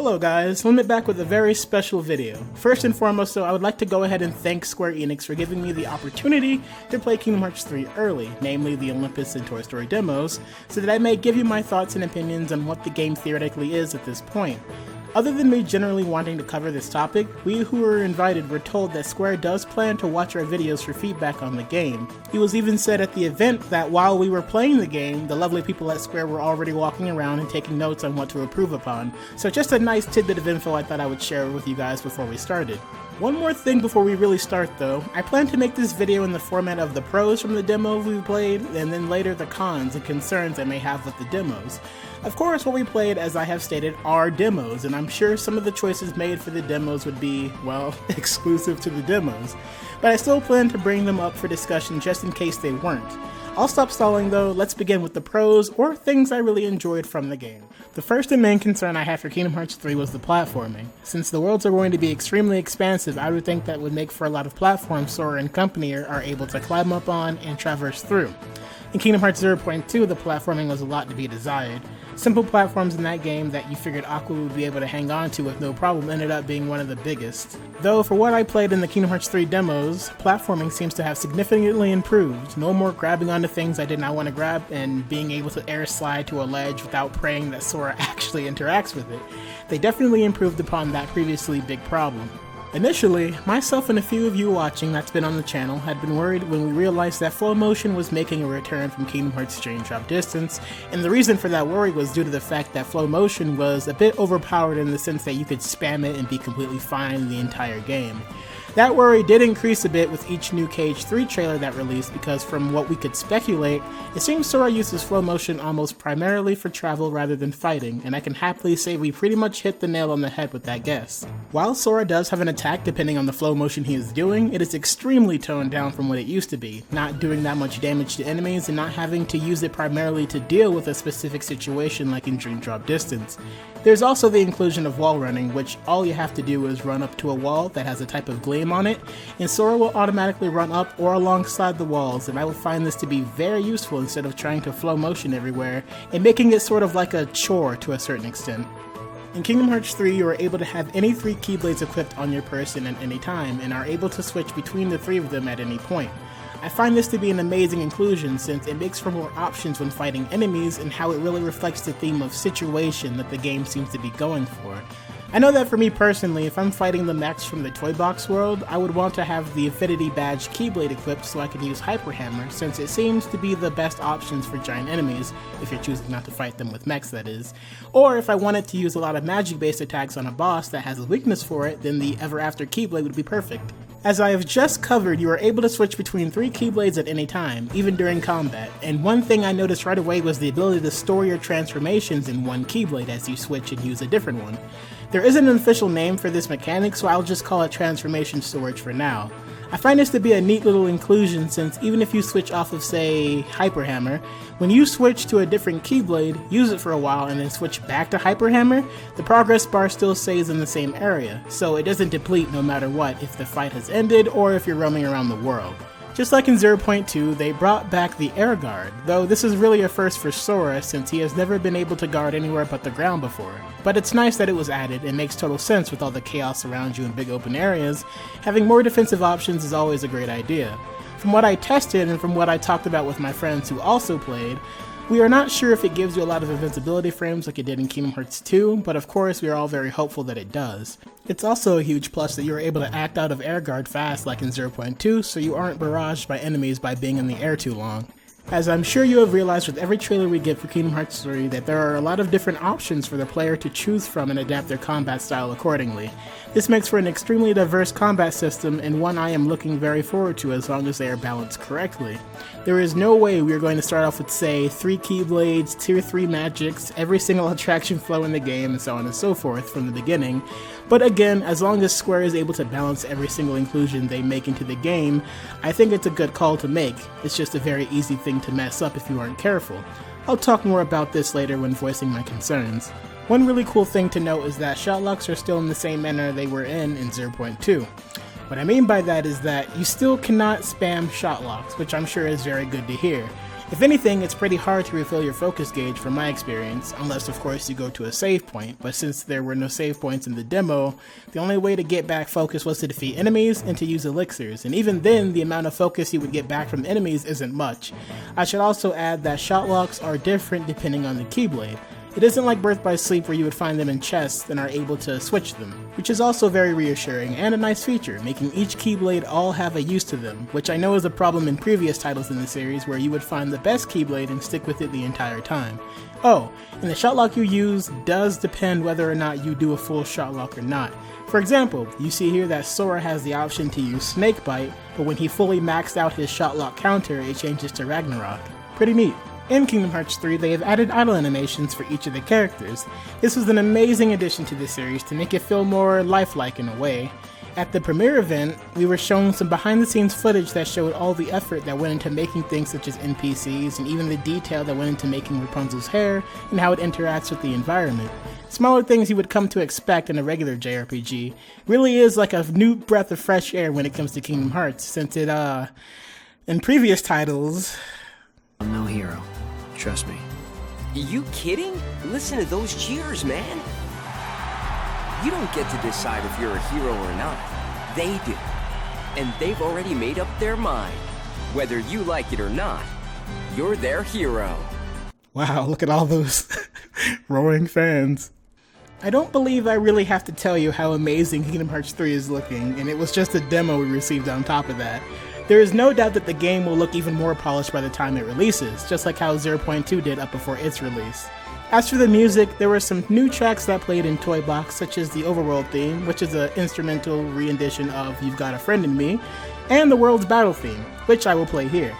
Hello guys, Limit back with a very special video. First and foremost though, I would like to go ahead and thank Square Enix for giving me the opportunity to play Kingdom Hearts 3 early, namely the Olympus and Toy Story demos, so that I may give you my thoughts and opinions on what the game theoretically is at this point. Other than me generally wanting to cover this topic, we who were invited were told that Square does plan to watch our videos for feedback on the game. It was even said at the event that while we were playing the game, the lovely people at Square were already walking around and taking notes on what to improve upon. So just a nice tidbit of info I thought I would share with you guys before we started. One more thing before we really start though, I plan to make this video in the format of the pros from the demo we played, and then later the cons and concerns I may have with the demos. Of course, what we played, as I have stated, are demos, and I'm sure some of the choices made for the demos would be, well, exclusive to the demos. But I still plan to bring them up for discussion just in case they weren't. I'll stop stalling though, let's begin with the pros, or things I really enjoyed from the game. The first and main concern I had for Kingdom Hearts 3 was the platforming. Since the worlds are going to be extremely expansive, I would think that would make for a lot of platforms Sora and company are able to climb up on and traverse through. In Kingdom Hearts 0.2, the platforming was a lot to be desired. Simple platforms in that game that you figured Aqua would be able to hang on to with no problem ended up being one of the biggest. Though, for what I played in the Kingdom Hearts 3 demos, platforming seems to have significantly improved. No more grabbing onto things I did not want to grab and being able to air slide to a ledge without praying that Sora actually interacts with it. They definitely improved upon that previously big problem. Initially, myself and a few of you watching that's been on the channel had been worried when we realized that flow motion was making a return from Kingdom Hearts Strange Drop Distance, and the reason for that worry was due to the fact that flow motion was a bit overpowered in the sense that you could spam it and be completely fine the entire game. That worry did increase a bit with each new KH3 trailer that released because from what we could speculate, it seems Sora uses flow motion almost primarily for travel rather than fighting, and I can happily say we pretty much hit the nail on the head with that guess. While Sora does have an attack depending on the flow motion he is doing, it is extremely toned down from what it used to be, not doing that much damage to enemies and not having to use it primarily to deal with a specific situation like in Dream Drop Distance. There's also the inclusion of wall running, which all you have to do is run up to a wall that has a type of gleam on it, and Sora will automatically run up or alongside the walls, and I would find this to be very useful instead of trying to flow motion everywhere, and making it sort of like a chore to a certain extent. In Kingdom Hearts 3, you are able to have any 3 Keyblades equipped on your person at any time, and are able to switch between the 3 of them at any point. I find this to be an amazing inclusion since it makes for more options when fighting enemies and how it really reflects the theme of situation that the game seems to be going for. I know that for me personally, if I'm fighting the Max from the Toy Box world, I would want to have the Affinity Badge Keyblade equipped so I can use Hyper Hammer, since it seems to be the best options for giant enemies, if you're choosing not to fight them with mechs that is. Or if I wanted to use a lot of magic based attacks on a boss that has a weakness for it, then the Ever After Keyblade would be perfect. As I have just covered, you are able to switch between 3 Keyblades at any time, even during combat, and one thing I noticed right away was the ability to store your transformations in one Keyblade as you switch and use a different one. There isn't an official name for this mechanic, so I'll just call it transformation storage for now. I find this to be a neat little inclusion since even if you switch off of, say, Hyper Hammer, when you switch to a different Keyblade, use it for a while, and then switch back to Hyper Hammer, the progress bar still stays in the same area, so it doesn't deplete no matter what if the fight has ended or if you're roaming around the world. Just like in 0.2, they brought back the Air Guard, though this is really a first for Sora since he has never been able to guard anywhere but the ground before. But it's nice that it was added, and makes total sense with all the chaos around you in big open areas. Having more defensive options is always a great idea. From what I tested and from what I talked about with my friends who also played, we are not sure if it gives you a lot of invincibility frames like it did in Kingdom Hearts 2, but of course we are all very hopeful that it does. It's also a huge plus that you are able to act out of air guard fast like in 0.2, so you aren't barraged by enemies by being in the air too long. As I'm sure you have realized with every trailer we get for Kingdom Hearts 3 that there are a lot of different options for the player to choose from and adapt their combat style accordingly. This makes for an extremely diverse combat system and one I am looking very forward to as long as they are balanced correctly. There is no way we are going to start off with, say, 3 Keyblades, Tier 3 magics, every single attraction flow in the game, and so on and so forth from the beginning. But again, as long as Square is able to balance every single inclusion they make into the game, I think it's a good call to make. It's just a very easy thing to mess up if you aren't careful. I'll talk more about this later when voicing my concerns. One really cool thing to note is that shot locks are still in the same manner they were in 0.2. What I mean by that is that you still cannot spam shot locks, which I'm sure is very good to hear. If anything, it's pretty hard to refill your focus gauge from my experience, unless of course you go to a save point, but since there were no save points in the demo, the only way to get back focus was to defeat enemies and to use elixirs, and even then, the amount of focus you would get back from enemies isn't much. I should also add that shot locks are different depending on the Keyblade. It isn't like Birth by Sleep where you would find them in chests and are able to switch them, which is also very reassuring and a nice feature, making each Keyblade all have a use to them, which I know is a problem in previous titles in the series where you would find the best Keyblade and stick with it the entire time. Oh, and the shot lock you use does depend whether or not you do a full shot lock or not. For example, you see here that Sora has the option to use Snake Bite, but when he fully maxed out his shot lock counter, it changes to Ragnarok. Pretty neat. In Kingdom Hearts 3, they have added idle animations for each of the characters. This was an amazing addition to the series to make it feel more lifelike in a way. At the premiere event, we were shown some behind-the-scenes footage that showed all the effort that went into making things such as NPCs, and even the detail that went into making Rapunzel's hair and how it interacts with the environment. Smaller things you would come to expect in a regular JRPG. Really is like a new breath of fresh air when it comes to Kingdom Hearts, since it, in previous titles... I'm no hero. Trust me. You kidding? Listen to those cheers, man. You don't get to decide if you're a hero or not. They do. And they've already made up their mind. Whether you like it or not, you're their hero. Wow, look at all those roaring fans. I don't believe I really have to tell you how amazing Kingdom Hearts 3 is looking, and it was just a demo we received on top of that. There is no doubt that the game will look even more polished by the time it releases, just like how 0.2 did up before its release. As for the music, there were some new tracks that played in Toy Box, such as the Overworld theme, which is an instrumental rendition of You've Got a Friend in Me, and the World's Battle theme, which I will play here.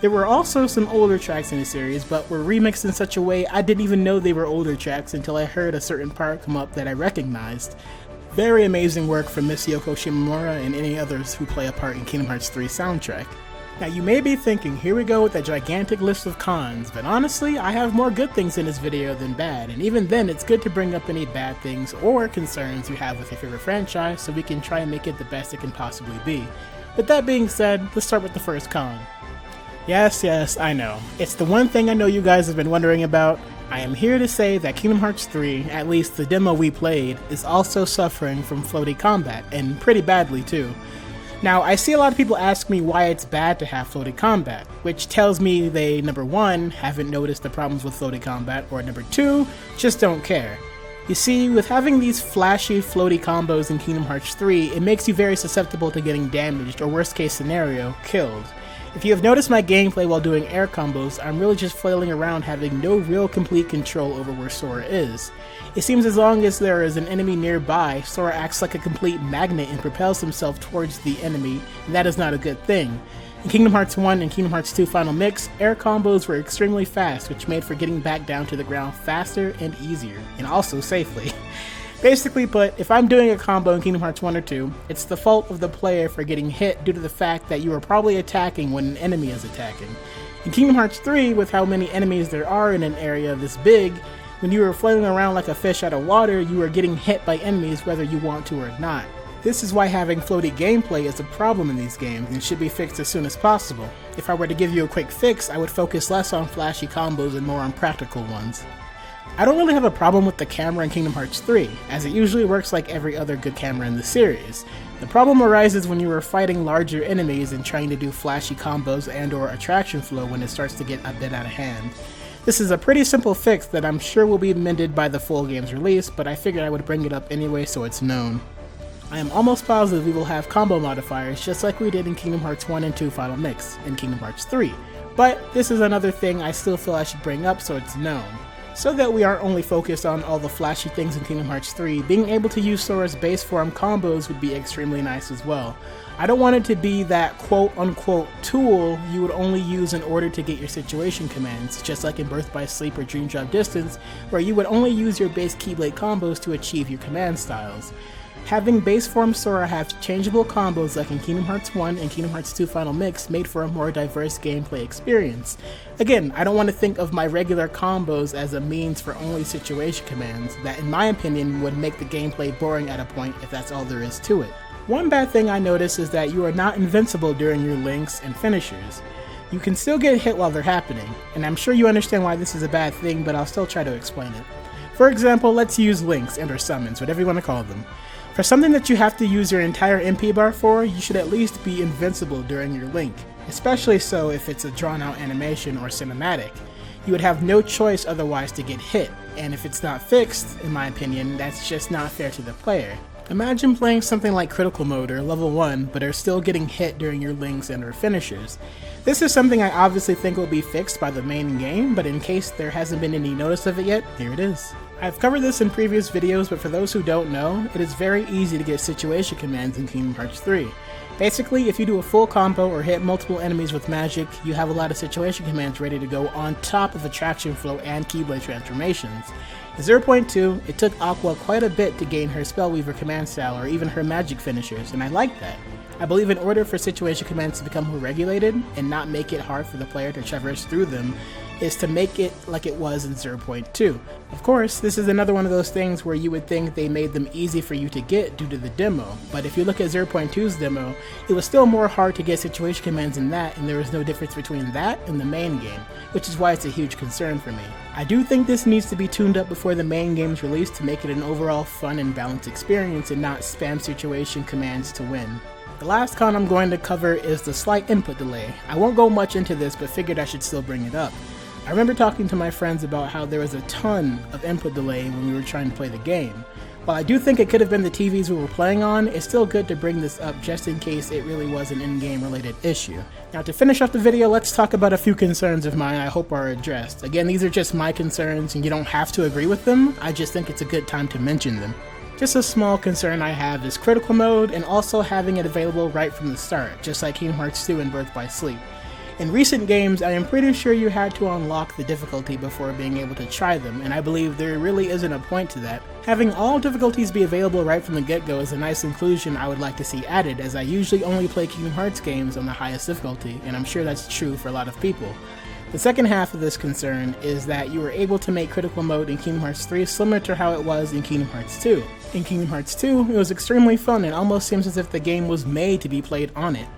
There were also some older tracks in the series, but were remixed in such a way I didn't even know they were older tracks until I heard a certain part come up that I recognized. Very amazing work from Miss Yoko Shimomura and any others who play a part in Kingdom Hearts 3 soundtrack. Now you may be thinking, here we go with a gigantic list of cons, but honestly, I have more good things in this video than bad, and even then it's good to bring up any bad things or concerns you have with your favorite franchise so we can try and make it the best it can possibly be. With that being said, let's start with the first con. Yes, I know. It's the one thing I know you guys have been wondering about. I am here to say that Kingdom Hearts 3, at least the demo we played, is also suffering from floaty combat, and pretty badly too. Now, I see a lot of people ask me why it's bad to have floaty combat, which tells me they, number one, haven't noticed the problems with floaty combat, or number two, just don't care. You see, with having these flashy, floaty combos in Kingdom Hearts 3, it makes you very susceptible to getting damaged, or worst case scenario, killed. If you have noticed my gameplay while doing air combos, I'm really just flailing around having no real complete control over where Sora is. It seems as long as there is an enemy nearby, Sora acts like a complete magnet and propels himself towards the enemy, and that is not a good thing. In Kingdom Hearts 1 and Kingdom Hearts 2 Final Mix, air combos were extremely fast, which made for getting back down to the ground faster and easier, and also safely. Basically put, if I'm doing a combo in Kingdom Hearts 1 or 2, it's the fault of the player for getting hit due to the fact that you are probably attacking when an enemy is attacking. In Kingdom Hearts 3, with how many enemies there are in an area this big, when you are flailing around like a fish out of water, you are getting hit by enemies whether you want to or not. This is why having floaty gameplay is a problem in these games and should be fixed as soon as possible. If I were to give you a quick fix, I would focus less on flashy combos and more on practical ones. I don't really have a problem with the camera in Kingdom Hearts 3, as it usually works like every other good camera in the series. The problem arises when you are fighting larger enemies and trying to do flashy combos and or attraction flow when it starts to get a bit out of hand. This is a pretty simple fix that I'm sure will be mended by the full game's release, but I figured I would bring it up anyway so it's known. I am almost positive we will have combo modifiers just like we did in Kingdom Hearts 1 and 2 Final Mix and Kingdom Hearts 3, but this is another thing I still feel I should bring up so it's known. So that we aren't only focused on all the flashy things in Kingdom Hearts 3, being able to use Sora's base form combos would be extremely nice as well. I don't want it to be that quote-unquote tool you would only use in order to get your situation commands, just like in Birth by Sleep or Dream Drop Distance, where you would only use your base Keyblade combos to achieve your command styles. Having base form Sora have changeable combos like in Kingdom Hearts 1 and Kingdom Hearts 2 Final Mix made for a more diverse gameplay experience. Again, I don't want to think of my regular combos as a means for only situation commands that in my opinion would make the gameplay boring at a point if that's all there is to it. One bad thing I noticed is that you are not invincible during your links and finishers. You can still get hit while they're happening, and I'm sure you understand why this is a bad thing, but I'll still try to explain it. For example, let's use links and or summons, whatever you want to call them. For something that you have to use your entire MP bar for, you should at least be invincible during your link, especially so if it's a drawn out animation or cinematic. You would have no choice otherwise to get hit, and if it's not fixed, in my opinion, that's just not fair to the player. Imagine playing something like Critical Mode or Level 1, but are still getting hit during your links and or finishers. This is something I obviously think will be fixed by the main game, but in case there hasn't been any notice of it yet, here it is. I've covered this in previous videos, but for those who don't know, it is very easy to get situation commands in Kingdom Hearts 3. Basically, if you do a full combo or hit multiple enemies with magic, you have a lot of situation commands ready to go on top of attraction flow and Keyblade transformations. In 0.2, it took Aqua quite a bit to gain her Spellweaver command style or even her magic finishers, and I like that. I believe in order for situation commands to become more regulated and not make it hard for the player to traverse through them, is to make it like it was in 0.2. Of course, this is another one of those things where you would think they made them easy for you to get due to the demo, but if you look at 0.2's demo, it was still more hard to get situation commands in that, and there was no difference between that and the main game, which is why it's a huge concern for me. I do think this needs to be tuned up before the main game's release to make it an overall fun and balanced experience and not spam situation commands to win. The last con I'm going to cover is the slight input delay. I won't go much into this, but figured I should still bring it up. I remember talking to my friends about how there was a ton of input delay when we were trying to play the game. While I do think it could have been the TVs we were playing on, it's still good to bring this up just in case it really was an in-game related issue. Now to finish off the video, let's talk about a few concerns of mine I hope are addressed. Again, these are just my concerns and you don't have to agree with them, I just think it's a good time to mention them. Just a small concern I have is critical mode and also having it available right from the start, just like Kingdom Hearts 2 and Birth by Sleep. In recent games, I am pretty sure you had to unlock the difficulty before being able to try them, and I believe there really isn't a point to that. Having all difficulties be available right from the get-go is a nice inclusion I would like to see added, as I usually only play Kingdom Hearts games on the highest difficulty, and I'm sure that's true for a lot of people. The second half of this concern is that you were able to make critical mode in Kingdom Hearts 3 similar to how it was in Kingdom Hearts 2. In Kingdom Hearts 2, it was extremely fun and almost seems as if the game was made to be played on it.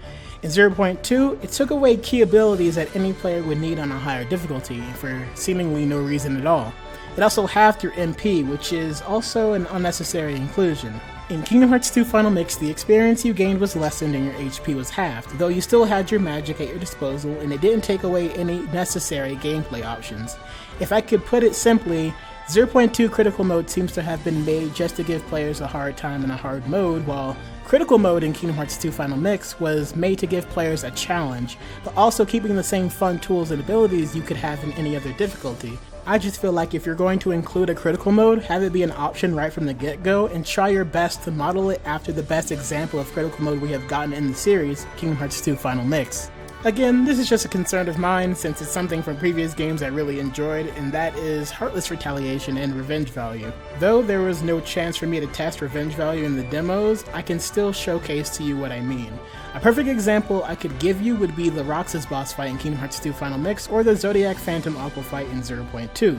In 0.2, it took away key abilities that any player would need on a higher difficulty for seemingly no reason at all. It also halved your MP, which is also an unnecessary inclusion. In Kingdom Hearts 2 Final Mix, the experience you gained was lessened and your HP was halved, though you still had your magic at your disposal and it didn't take away any necessary gameplay options. If I could put it simply, 0.2 critical mode seems to have been made just to give players a hard time in a hard mode, while critical mode in Kingdom Hearts 2 Final Mix was made to give players a challenge, but also keeping the same fun tools and abilities you could have in any other difficulty. I just feel like if you're going to include a critical mode, have it be an option right from the get-go, and try your best to model it after the best example of critical mode we have gotten in the series, Kingdom Hearts 2 Final Mix. Again, this is just a concern of mine since it's something from previous games I really enjoyed, and that is Heartless Retaliation and Revenge Value. Though there was no chance for me to test Revenge Value in the demos, I can still showcase to you what I mean. A perfect example I could give you would be the Roxas boss fight in Kingdom Hearts 2 Final Mix or the Zodiac Phantom Aqua fight in 0.2.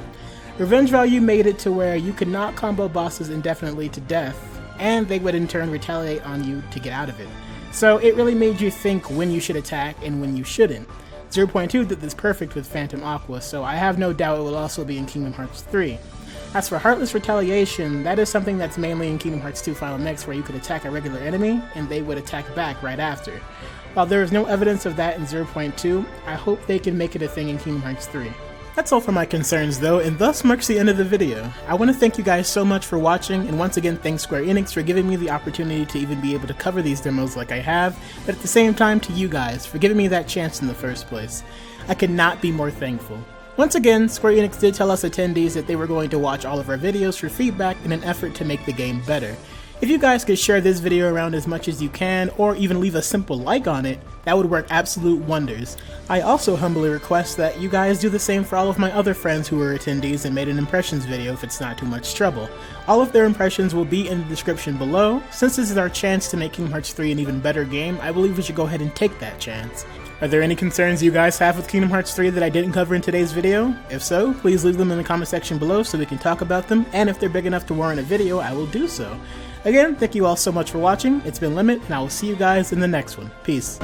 Revenge Value made it to where you could not combo bosses indefinitely to death, and they would in turn retaliate on you to get out of it. So it really made you think when you should attack and when you shouldn't. 0.2 did this perfect with Phantom Aqua, so I have no doubt it will also be in Kingdom Hearts 3. As for Heartless Retaliation, that is something that's mainly in Kingdom Hearts 2 Final Mix where you could attack a regular enemy and they would attack back right after. While there is no evidence of that in 0.2, I hope they can make it a thing in Kingdom Hearts 3. That's all for my concerns though, and thus marks the end of the video. I want to thank you guys so much for watching, and once again thanks Square Enix for giving me the opportunity to even be able to cover these demos like I have, but at the same time to you guys for giving me that chance in the first place. I could not be more thankful. Once again, Square Enix did tell us attendees that they were going to watch all of our videos for feedback in an effort to make the game better. If you guys could share this video around as much as you can, or even leave a simple like on it, that would work absolute wonders. I also humbly request that you guys do the same for all of my other friends who were attendees and made an impressions video if it's not too much trouble. All of their impressions will be in the description below. Since this is our chance to make Kingdom Hearts 3 an even better game, I believe we should go ahead and take that chance. Are there any concerns you guys have with Kingdom Hearts 3 that I didn't cover in today's video? If so, please leave them in the comment section below so we can talk about them, and if they're big enough to warrant a video, I will do so. Again, thank you all so much for watching. It's been Limit, and I will see you guys in the next one. Peace.